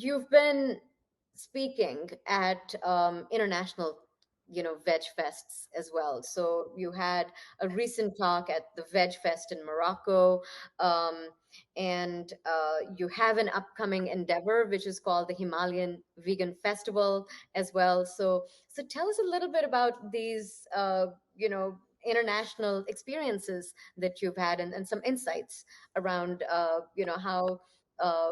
you've been speaking at international, veg fests as well. So you had a recent talk at the Veg Fest in Morocco, um, and you have an upcoming endeavor which is called the Himalayan Vegan Festival as well. So tell us a little bit about these, international experiences that you've had, and some insights around, how uh,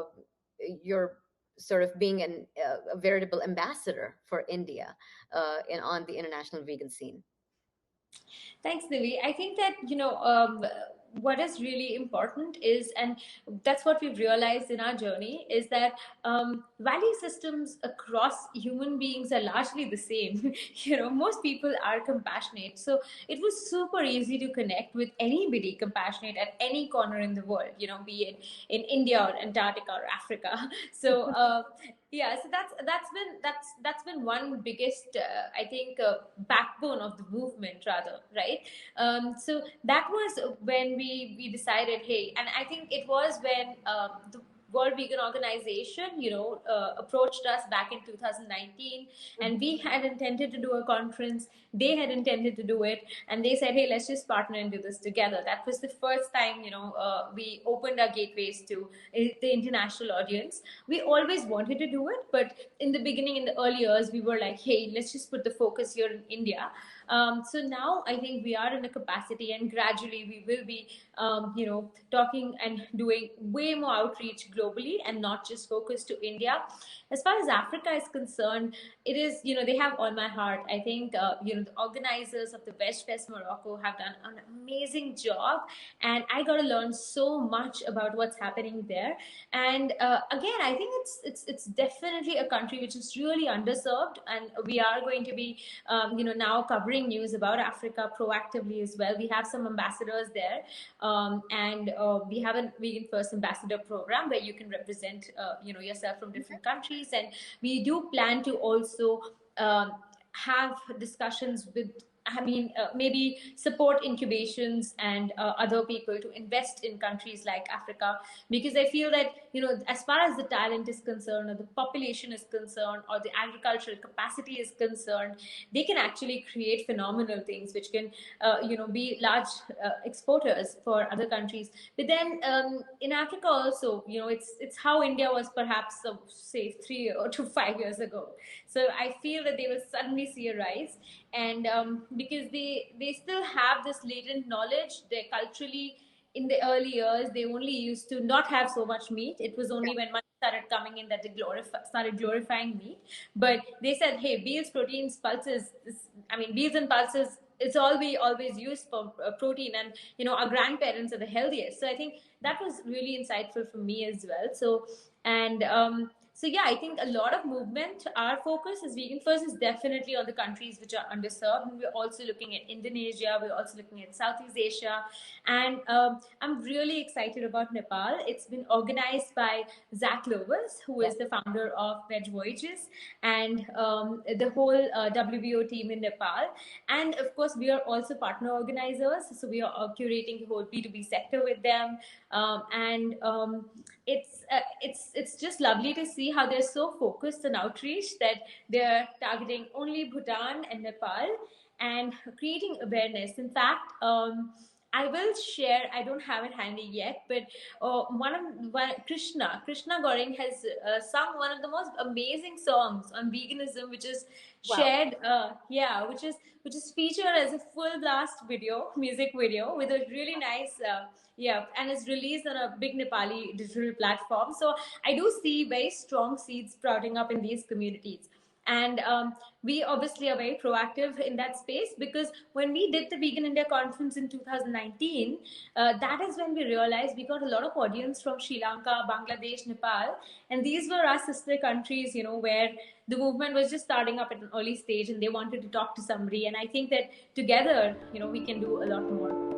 you're sort of being a veritable ambassador for India on the international vegan scene. Thanks, Nivi. I think that, what is really important is, and that's what we've realized in our journey, is that value systems across human beings are largely the same. Most people are compassionate. So it was super easy to connect with anybody compassionate at any corner in the world, be it in India or Antarctica or Africa. So, yeah, so that's been one biggest, I think, backbone of the movement, rather, right? So that was when we decided, hey, and I think it was when the World Vegan Organization, approached us back in 2019, and we had intended to do a conference. They had intended to do it, and they said, "Hey, let's just partner and do this together." That was the first time, we opened our gateways to the international audience. We always wanted to do it, but in the beginning, in the early years, we were like, "Hey, let's just put the focus here in India." So now I think we are in a capacity, and gradually we will be, talking and doing way more outreach globally and not just focused to India. As far as Africa is concerned, it is, they have all my heart. I think, the organizers of the Veg Fest Morocco have done an amazing job, and I got to learn so much about what's happening there. And again, I think it's definitely a country which is really underserved, and we are going to be, now covering news about Africa proactively as well. We have some ambassadors there, and we have a Vegan First Ambassador program where you can represent, yourself from different countries, and we do plan to also have discussions with, maybe support incubations and other people to invest in countries like Africa, because I feel that, as far as the talent is concerned, or the population is concerned, or the agricultural capacity is concerned, they can actually create phenomenal things which can, be large exporters for other countries. But then, in Africa also, it's how India was perhaps, say, 3 or 5 years ago. So I feel that they will suddenly see a rise, and because they still have this latent knowledge. They culturally, in the early years, they only used to not have so much meat. It was only when money started coming in that they started glorifying meat. But they said, hey, beans, proteins, pulses, beans and pulses, it's all we always use for protein, and our grandparents are the healthiest. So I think that was really insightful for me as well. So, and so yeah, I think a lot of movement, our focus as Vegan First is definitely on the countries which are underserved. And we're also looking at Indonesia, we're also looking at Southeast Asia, and I'm really excited about Nepal. It's been organized by Zach Lovers, who is the founder of Veg Voyages, and the whole WBO team in Nepal. And of course, we are also partner organizers, so we are curating the whole B2B sector with them. And it's just lovely to see how they're so focused on outreach that they're targeting only Bhutan and Nepal and creating awareness. In fact, I will share. I don't have it handy yet, but Krishna Goring has sung one of the most amazing songs on veganism, which is Wow. shared. Yeah, which is featured as a full blast music video with a really nice. Yeah, and it's released on a big Nepali digital platform. So I do see very strong seeds sprouting up in these communities. And we obviously are very proactive in that space, because when we did the Vegan India conference in 2019, that is when we realized we got a lot of audience from Sri Lanka, Bangladesh, Nepal. And these were our sister countries, where the movement was just starting up at an early stage and they wanted to talk to somebody. And I think that together, we can do a lot more.